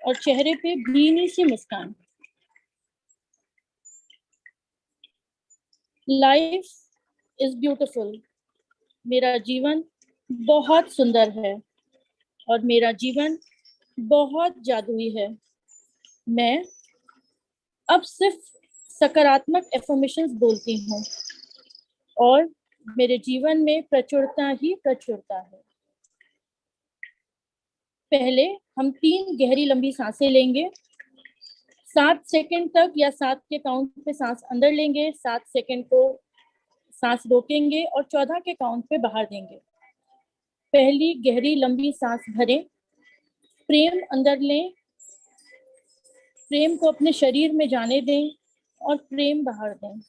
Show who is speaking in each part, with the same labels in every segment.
Speaker 1: और चेहरे पे भीनी सी मुस्कान। Life is beautiful. मेरा जीवन बहुत सुंदर है और मेरा जीवन बहुत जादुई है। मैं अब सिर्फ सकारात्मक एफर्मेशंस बोलती हूँ और मेरे जीवन में प्रचुरता ही प्रचुरता है। पहले हम 3 गहरी लंबी सांसें लेंगे। 7 सेकंड तक या 7 के काउंट पे सांस अंदर लेंगे, 7 सेकंड को सांस रोकेंगे और 14 के काउंट पे बाहर देंगे। पहली गहरी लंबी सांस भरें, प्रेम अंदर लें, प्रेम को अपने शरीर में जाने दें और प्रेम बाहर दें।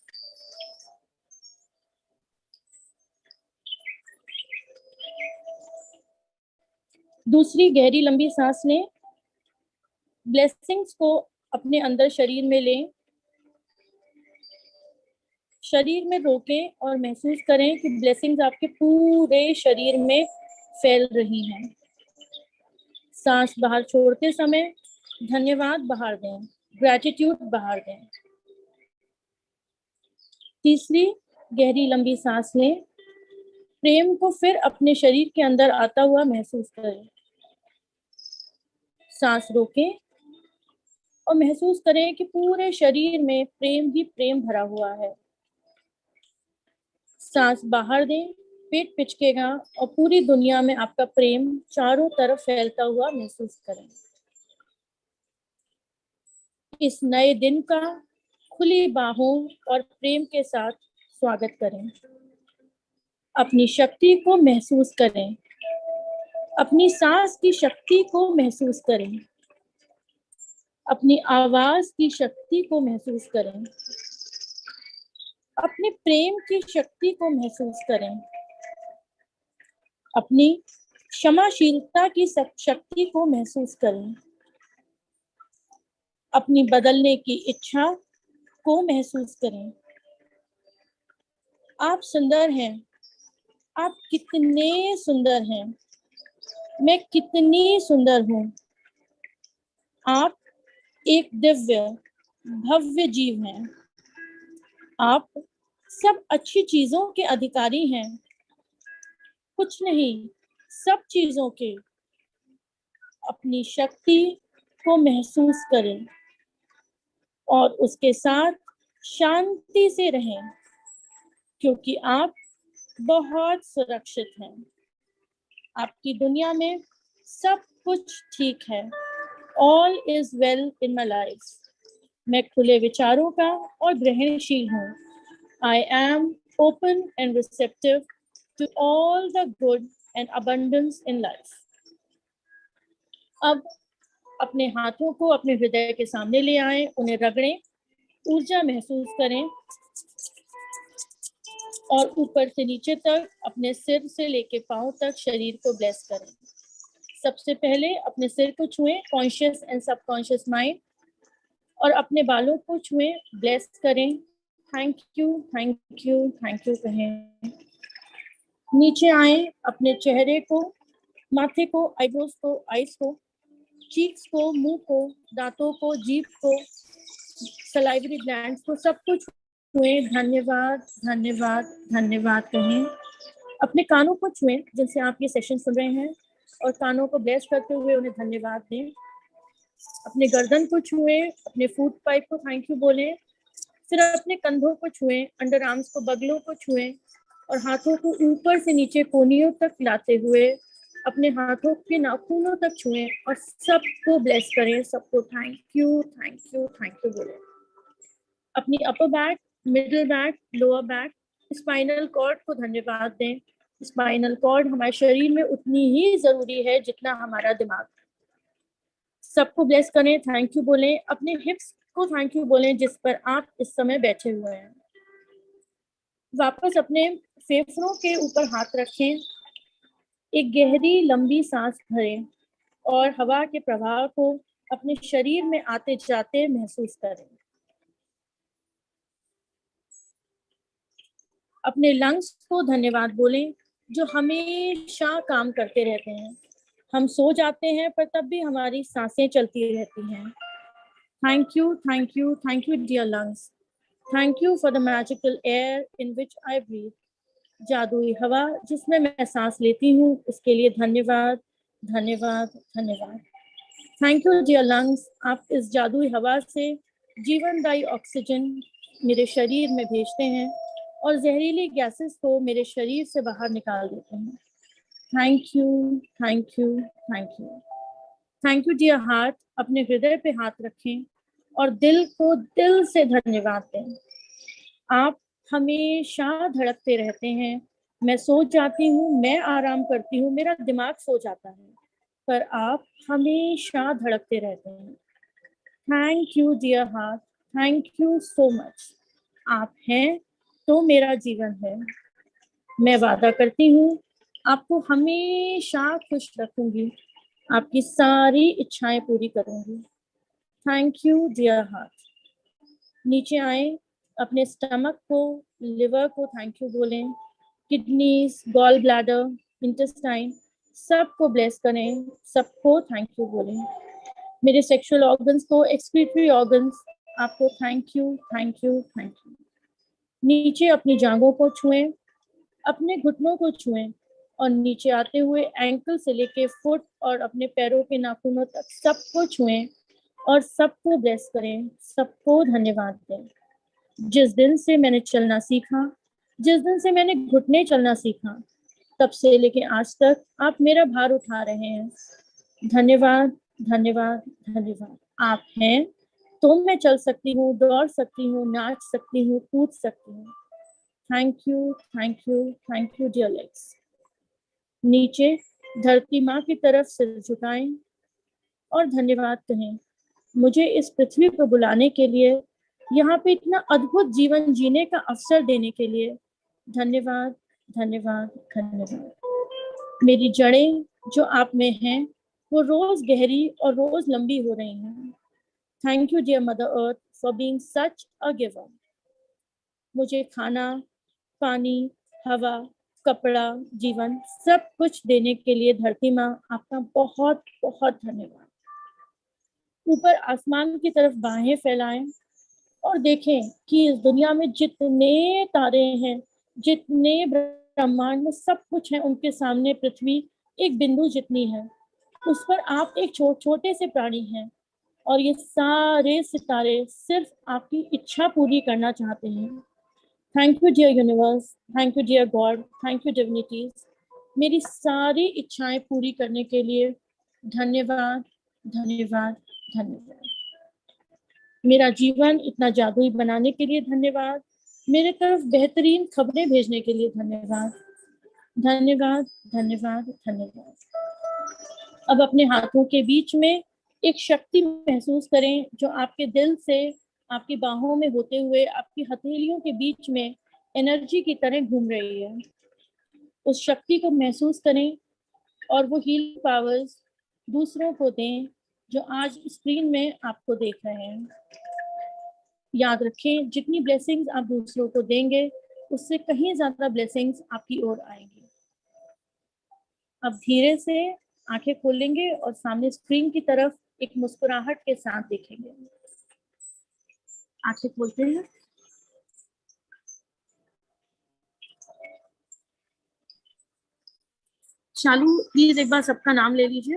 Speaker 1: दूसरी गहरी लंबी सांस लें, ब्लेसिंग्स को अपने अंदर शरीर में लें, शरीर में रोकें और महसूस करें कि ब्लेसिंग्स आपके पूरे शरीर में फैल रही हैं। सांस बाहर छोड़ते समय धन्यवाद बाहर दें, ग्रैटिट्यूड बाहर दें। तीसरी गहरी लंबी सांस लें, प्रेम को फिर अपने शरीर के अंदर आता हुआ महसूस करें। सांस रोकें और महसूस करें कि पूरे शरीर में प्रेम ही प्रेम भरा हुआ है। सांस बाहर दें, पेट पिचकेगा और पूरी दुनिया में आपका प्रेम चारों तरफ फैलता हुआ महसूस करें। इस नए दिन का खुली बाहों और प्रेम के साथ स्वागत करें। अपनी शक्ति को महसूस करें, अपनी सांस की शक्ति को महसूस करें, अपनी आवाज की शक्ति को महसूस करें, अपने प्रेम की शक्ति को महसूस करें, अपनी क्षमाशीलता की शक्ति को महसूस करें, अपनी बदलने की इच्छा को महसूस करें। आप सुंदर हैं, आप कितने सुंदर हैं, मैं कितनी सुंदर हूँ। आप एक दिव्य भव्य जीव हैं। आप सब अच्छी चीजों के अधिकारी हैं, कुछ नहीं, सब चीजों के। अपनी शक्ति को महसूस करें और उसके साथ शांति से रहें, क्योंकि आप बहुत सुरक्षित हैं। आपकी दुनिया में सब कुछ ठीक है। All is well in my life. मैं खुले विचारों का और ग्रहणशील हूँ। I am open and receptive to all the good and abundance in life. अब अपने हाथों को अपने हृदय के सामने ले आएं, उन्हें रगड़ें, ऊर्जा महसूस करें और ऊपर से नीचे तक अपने सिर से लेके पांव तक शरीर को ब्लेस करें। सबसे पहले अपने सिर को छुएं, कॉन्शियस एंड सबकॉन्शियस माइंड, और अपने बालों को छुएं, ब्लेस करें, thank you thank you thank you कहें। नीचे आए, अपने चेहरे को, माथे को, आईब्रोज को, आईज को, चीक्स को, मुंह को, दांतों को, जीभ को, सलाइवरी ग्लैंड्स को, सब कुछ छुएं, धन्यवाद धन्यवाद धन्यवाद कहें। अपने कानों को छुएं जिनसे आप ये सेशन सुन रहे हैं और कानों को ब्लेस करते हुए उन्हें धन्यवाद दें। अपने गर्दन को छुएं, अपने फूट पाइप को थैंक यू बोलें, फिर अपने कंधों को छुएं, अंडर आर्म्स को, बगलों को छुएं और हाथों को ऊपर से नीचे कोहनियों तक लाते हुए अपने हाथों के नाखूनों तक छुएं और सबको ब्लेस करें, सबको थैंक यू बोलें। अपनी upper back, middle back, lower back, spinal cord को धन्यवाद दें। स्पाइनल कॉर्ड हमारे शरीर में उतनी ही जरूरी है जितना हमारा दिमाग। सबको ब्लेस करें, थैंक यू बोलें। अपने हिप्स को थैंक यू बोलें जिस पर आप इस समय बैठे हुए हैं। वापस अपने फेफड़ों के ऊपर हाथ रखें, एक गहरी लंबी सांस भरें और हवा के प्रवाह को अपने शरीर में आते जाते महसूस करें। अपने लंग्स को धन्यवाद बोलें जो हमेशा काम करते रहते हैं, हम सो जाते हैं पर तब भी हमारी सांसें चलती रहती हैं। Thank you, thank you, thank you dear lungs. Thank you for the magical air in which I breathe. जादुई हवा जिसमें मैं सांस लेती हूँ, उसके लिए धन्यवाद, धन्यवाद, धन्यवाद। थैंक यू डियर लंग्स, आप इस जादुई हवा से जीवनदायी ऑक्सीजन मेरे शरीर में भेजते हैं और जहरीली गैसेस को मेरे शरीर से बाहर निकाल देते हैं। Thank you, thank you, thank you. Thank you dear heart, अपने हृदय पे हाथ रखें और दिल को दिल से धन्यवाद दें। आप हमेशा धड़कते रहते हैं। मैं सो जाती हूँ, मैं आराम करती हूँ, मेरा दिमाग सो जाता है, पर आप हमेशा धड़कते रहते हैं। Thank you dear heart, thank you so much. आप हैं तो मेरा जीवन है। मैं वादा करती हूँ आपको हमेशा खुश रखूंगी, आपकी सारी इच्छाएं पूरी करूंगी। Thank you dear heart. नीचे आए, अपने स्टमक को, लिवर को थैंक यू बोलें, किडनीज, गॉल ब्लैडर, इंटेस्टाइन, सबको ब्लेस करें, सबको थैंक यू बोलें। मेरे सेक्सुअल ऑर्गन्स को, एक्सक्रीटरी ऑर्गन्स, आपको thank you, thank you, thank you. नीचे अपनी जांघों को छुएं, अपने घुटनों को छुएं और नीचे आते हुए एंकल से लेके फुट और अपने पैरों के नाखूनों तक सबको छुएं और सबको ब्लेस करें, सबको धन्यवाद दें। जिस दिन से मैंने चलना सीखा, जिस दिन से मैंने घुटने चलना सीखा, तब से लेके आज तक आप मेरा भार उठा रहे हैं। धन्यवाद, धन्यवाद, धन्यवाद। आप हैं तो मैं चल सकती हूँ, दौड़ सकती हूँ, नाच सकती हूँ, कूद सकती हूँ। Thank you, thank you, thank you dear legs. नीचे धरती माँ की तरफ सिर झुकाएं और धन्यवाद कहें, मुझे इस पृथ्वी पर बुलाने के लिए, यहाँ पे इतना अद्भुत जीवन जीने का अवसर देने के लिए धन्यवाद, धन्यवाद, धन्यवाद। मेरी जड़ें जो आप में हैं वो रोज गहरी और रोज लंबी हो रही हैं। Thank you dear mother earth for being such a giver. मुझे खाना, पानी, हवा, कपड़ा, जीवन सब कुछ देने के लिए धरती माँ आपका बहुत बहुत धन्यवाद। ऊपर आसमान की तरफ बाहें फैलाएं और देखें कि इस दुनिया में जितने तारे हैं, जितने ब्रह्मांड में सब कुछ है, उनके सामने पृथ्वी एक बिंदु जितनी है। उस पर आप एक छोटे से प्राणी हैं और ये सारे सितारे सिर्फ आपकी इच्छा पूरी करना चाहते हैं। Thank you dear universe, thank you dear God, thank you divinities, मेरी सारी इच्छाएं पूरी करने के लिए धन्यवाद, धन्यवाद, धन्यवाद। मेरा जीवन इतना जादुई बनाने के लिए धन्यवाद, मेरे तरफ बेहतरीन खबरें भेजने के लिए धन्यवाद, धन्यवाद, धन्यवाद, धन्यवाद। अब अपने हाथों के बीच में एक शक्ति महसूस करें जो आपके दिल से आपकी बाहों में होते हुए आपकी हथेलियों के बीच में एनर्जी की तरह घूम रही है। उस शक्ति को महसूस करें और वो हीलिंग पावर्स दूसरों को दें जो आज स्क्रीन में आपको देख रहे हैं। याद रखें, जितनी ब्लेसिंग्स आप दूसरों को देंगे उससे कहीं ज्यादा ब्लेसिंग्स आपकी ओर आएंगी। अब धीरे से आंखें खोलेंगे और सामने स्क्रीन की तरफ एक मुस्कुराहट के साथ देखेंगे। आंखें खोलते हैं। शालू प्लीज एक बार सबका नाम ले लीजिए।